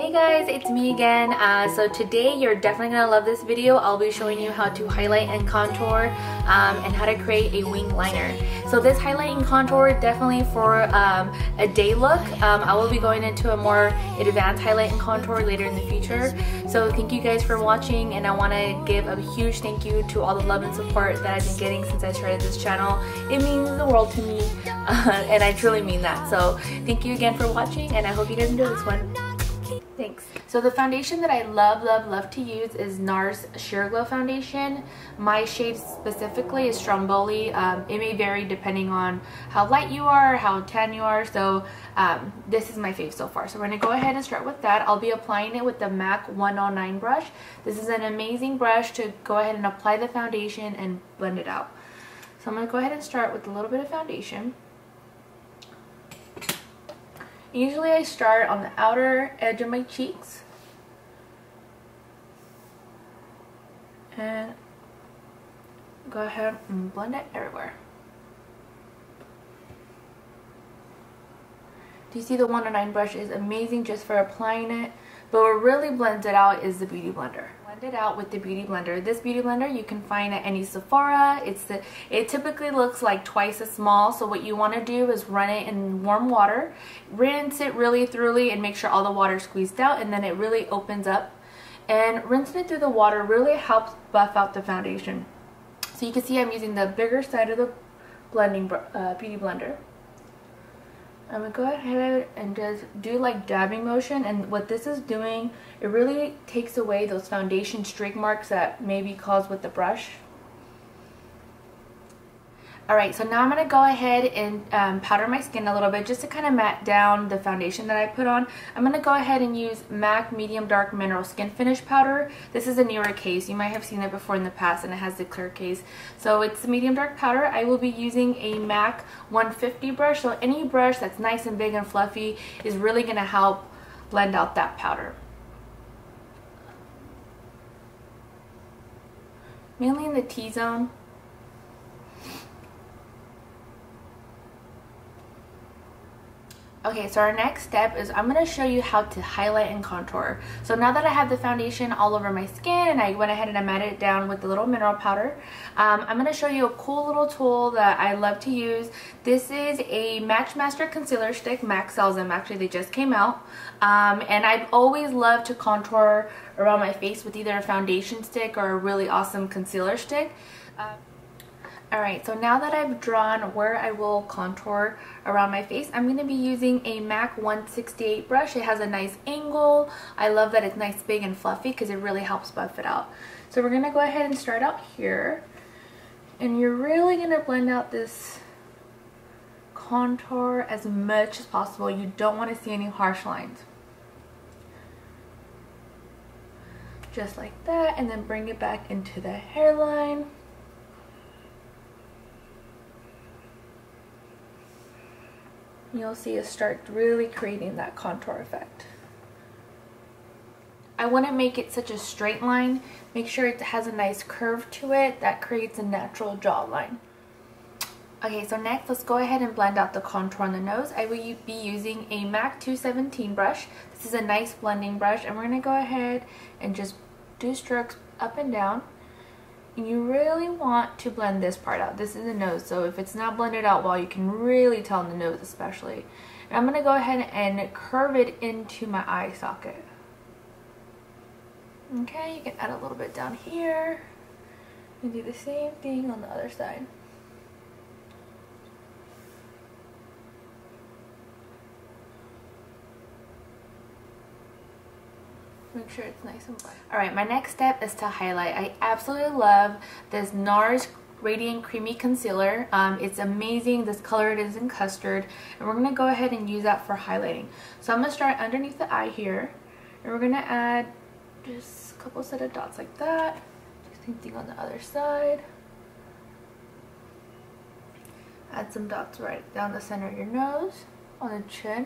Hey guys, it's me again. So today you're definitely gonna love this video. I'll be showing you how to highlight and contour and how to create a wing liner. So this highlight and contour definitely for a day look. I will be going into a more advanced highlight and contour later in the future. So thank you guys for watching, and I want to give a huge thank you to all the love and support that I've been getting since I started this channel. It means the world to me and I truly mean that. So thank you again for watching, and I hope you guys enjoy this one. Thanks. So the foundation that I love to use is Nars Sheer Glow foundation. My shade specifically is Stromboli. It may vary depending on how light you are, how tan you are. So this is my fave so far. So we're going to go ahead and start with that. I'll be applying it with the MAC 109 brush. This is an amazing brush to go ahead and apply the foundation and blend it out. So I'm going to go ahead and start with a little bit of foundation. Usually I start on the outer edge of my cheeks and go ahead and blend it everywhere. Do you see the 109 brush is amazing just for applying it, but what really blends it out is the Beauty Blender. Blend it out with the Beauty Blender. This Beauty Blender you can find at any Sephora. It typically looks like twice as small, so what you want to do is run it in warm water, rinse it really thoroughly and make sure all the water is squeezed out, and then it really opens up. And rinsing it through the water really helps buff out the foundation. So you can see I'm using the bigger side of the blending Beauty Blender. I'm going to go ahead and just do like dabbing motion, and what this is doing, it really takes away those foundation streak marks that may be caused with the brush. Alright, so now I'm going to go ahead and powder my skin a little bit just to kind of matte down the foundation that I put on. I'm going to go ahead and use MAC Medium Dark Mineral Skin Finish Powder. This is a newer case. You might have seen it before in the past, and it has the clear case. So it's the medium dark powder. I will be using a MAC 150 brush. So any brush that's nice and big and fluffy is really going to help blend out that powder. Mainly in the T-zone. Okay, so our next step is I'm going to show you how to highlight and contour. So now that I have the foundation all over my skin and I went ahead and I matted it down with the little mineral powder, I'm going to show you a cool little tool that I love to use. This is a Matchmaster concealer stick. MAC sells them. Actually, they just came out. And I've always loved to contour around my face with either a foundation stick or a really awesome concealer stick. Alright, so now that I've drawn where I will contour around my face, I'm going to be using a MAC 168 brush. It has a nice angle. I love that it's nice, big, and fluffy because it really helps buff it out. So we're going to go ahead and start out here. And you're really going to blend out this contour as much as possible. You don't want to see any harsh lines. Just like that, and then bring it back into the hairline. You'll see it start really creating that contour effect. I wouldn't make it such a straight line. Make sure it has a nice curve to it that creates a natural jawline. Okay, so next let's go ahead and blend out the contour on the nose. I will be using a MAC 217 brush. This is a nice blending brush, and we're going to go ahead and just do strokes up and down. And you really want to blend this part out. This is the nose, so if it's not blended out well, you can really tell in the nose especially. And I'm going to go ahead and curve it into my eye socket. Okay, you can add a little bit down here and do the same thing on the other side. Make sure it's nice and black. Alright, my next step is to highlight. I absolutely love this Nars Radiant Creamy Concealer. It's amazing. This color it is in Custard. And we're going to go ahead and use that for highlighting. So I'm going to start underneath the eye here. And we're going to add just a couple set of dots like that. Same thing on the other side. Add some dots right down the center of your nose, on the chin,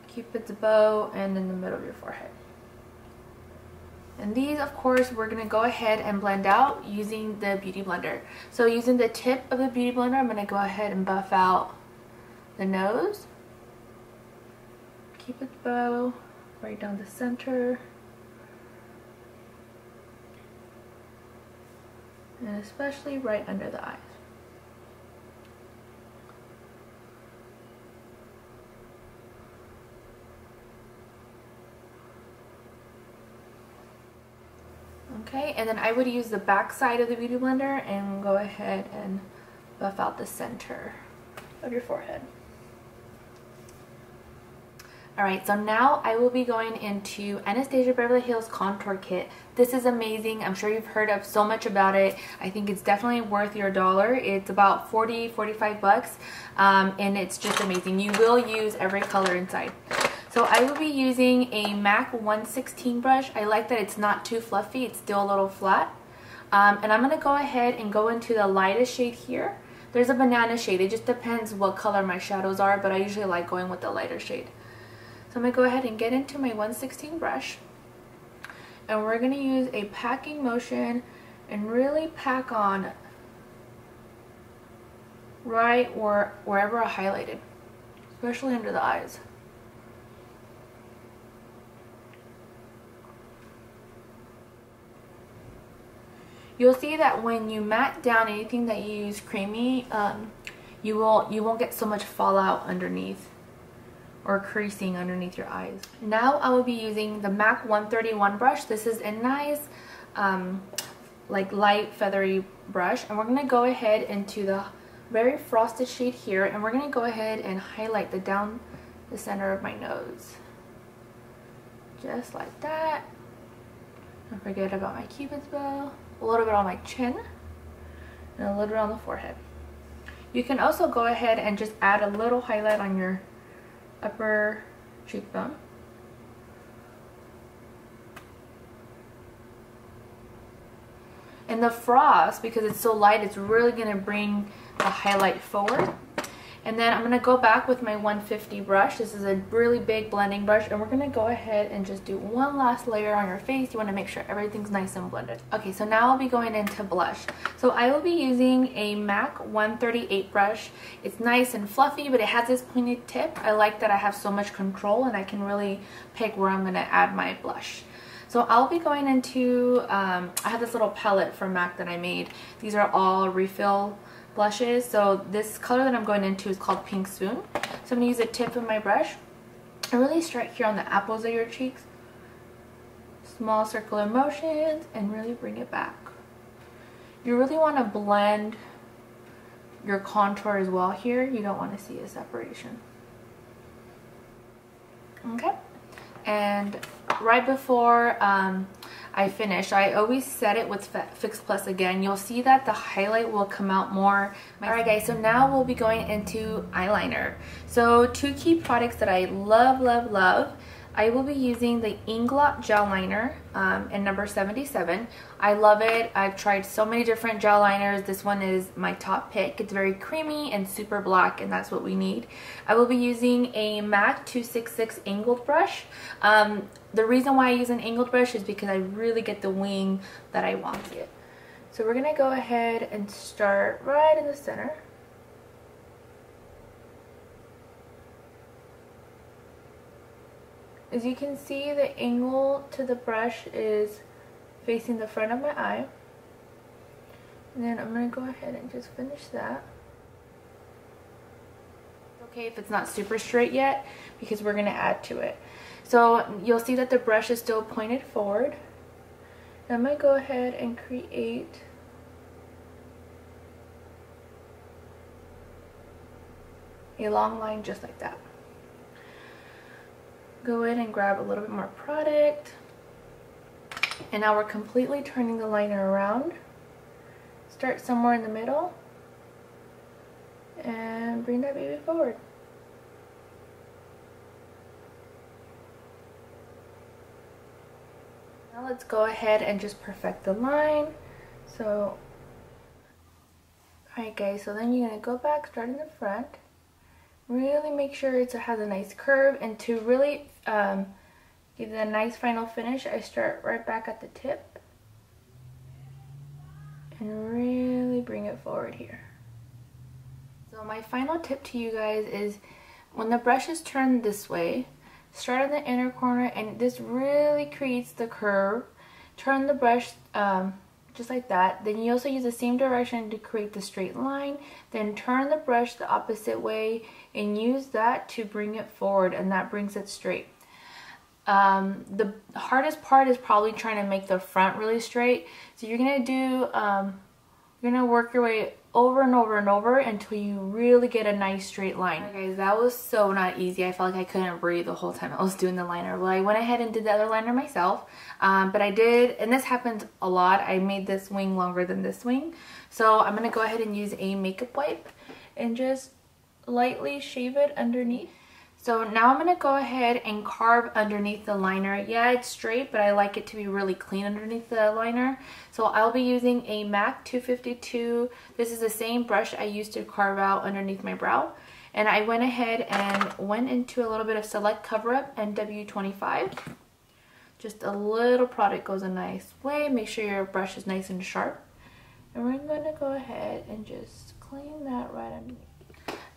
Cupid's bow, and in the middle of your forehead. And these, of course, we're going to go ahead and blend out using the Beauty Blender. So using the tip of the Beauty Blender, I'm going to go ahead and buff out the nose, Cupid's bow, right down the center. And especially right under the eyes. Okay, and then I would use the back side of the Beauty Blender and go ahead and buff out the center of your forehead. Alright, so now I will be going into Anastasia Beverly Hills Contour Kit. This is amazing. I'm sure you've heard of so much about it. I think it's definitely worth your dollar. It's about 40-45 bucks, and it's just amazing. You will use every color inside. So I will be using a MAC 116 brush. I like that it's not too fluffy. It's still a little flat. And I'm going to go ahead and go into the lightest shade here. There's a banana shade. It just depends what color my shadows are, but I usually like going with the lighter shade. So I'm going to go ahead and get into my 116 brush. And we're going to use a packing motion and really pack on right wherever I highlighted, especially under the eyes. You'll see that when you matte down anything that you use creamy, you won't get so much fallout underneath or creasing underneath your eyes. Now I will be using the MAC 131 brush. This is a nice like light feathery brush, and we're going to go ahead into the very frosted shade here, and we're going to go ahead and highlight down the center of my nose. Just like that. Don't forget about my cupid's bow. A little bit on my chin and a little bit on the forehead. You can also go ahead and just add a little highlight on your upper cheekbone. And the frost, because it's so light, it's really going to bring the highlight forward. And then I'm going to go back with my 150 brush. This is a really big blending brush, and we're going to go ahead and just do one last layer on your face. You want to make sure everything's nice and blended. Okay, so now I'll be going into blush. So I will be using a MAC 138 brush. It's nice and fluffy, but it has this pointed tip. I like that I have so much control and I can really pick where I'm going to add my blush. So I'll be going into, I have this little palette from MAC that I made. These are all refill blushes. So this color that I'm going into is called Pink Swoon. So I'm going to use the tip of my brush and really start here on the apples of your cheeks. Small circular motions and really bring it back. You really want to blend your contour as well here. You don't want to see a separation. Okay. And right before I finish, I always set it with Fix Plus again. You'll see that the highlight will come out more. Alright guys, so now we'll be going into eyeliner. So two key products that I love, love, love. I will be using the Inglot Gel Liner in number 77. I love it. I've tried so many different gel liners. This one is my top pick. It's very creamy and super black, and that's what we need. I will be using a MAC 266 angled brush. The reason why I use an angled brush is because I really get the wing that I want it. So we're going to go ahead and start right in the center. As you can see, the angle to the brush is facing the front of my eye. And then I'm going to go ahead and just finish that. Okay, if it's not super straight yet, because we're going to add to it. So you'll see that the brush is still pointed forward. And I'm going to go ahead and create a long line just like that. Go in and grab a little bit more product, and now we're completely turning the liner around. Start somewhere in the middle and bring that baby forward. Now let's go ahead and just perfect the line. So alright guys, so then you're going to go back, start in the front. Really make sure it has a nice curve, and to really give it a nice final finish, I start right back at the tip and really bring it forward here. So my final tip to you guys is when the brush is turned this way, start on the inner corner, and this really creates the curve. Turn the brush just like that. Then you also use the same direction to create the straight line. Then turn the brush the opposite way and use that to bring it forward, and that brings it straight. The hardest part is probably trying to make the front really straight. So you're gonna do, you're gonna work your way over and over and over until you really get a nice straight line. Right, guys, that was so not easy. I felt like I couldn't breathe the whole time I was doing the liner. Well, I went ahead and did the other liner myself, but I did, and this happens a lot, I made this wing longer than this wing. So I'm gonna go ahead and use a makeup wipe and just lightly shave it underneath. So now I'm going to go ahead and carve underneath the liner. Yeah, it's straight, but I like it to be really clean underneath the liner. So I'll be using a MAC 252. This is the same brush I used to carve out underneath my brow. And I went ahead and went into a little bit of Select Cover Up NW25. Just a little product goes a nice way. Make sure your brush is nice and sharp. And we're going to go ahead and just clean that right underneath.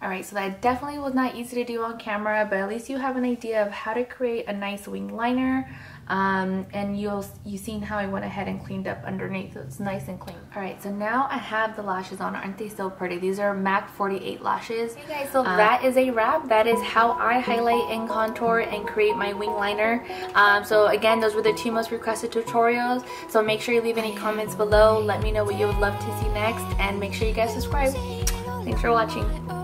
Alright, so that definitely was not easy to do on camera, but at least you have an idea of how to create a nice wing liner. And you've seen how I went ahead and cleaned up underneath, so it's nice and clean. Alright, so now I have the lashes on. Aren't they so pretty? These are MAC 48 lashes. Okay guys, so that is a wrap. That is how I highlight and contour and create my wing liner. So again, those were the 2 most requested tutorials. So make sure you leave any comments below. Let me know what you would love to see next, and make sure you guys subscribe. Thanks for watching.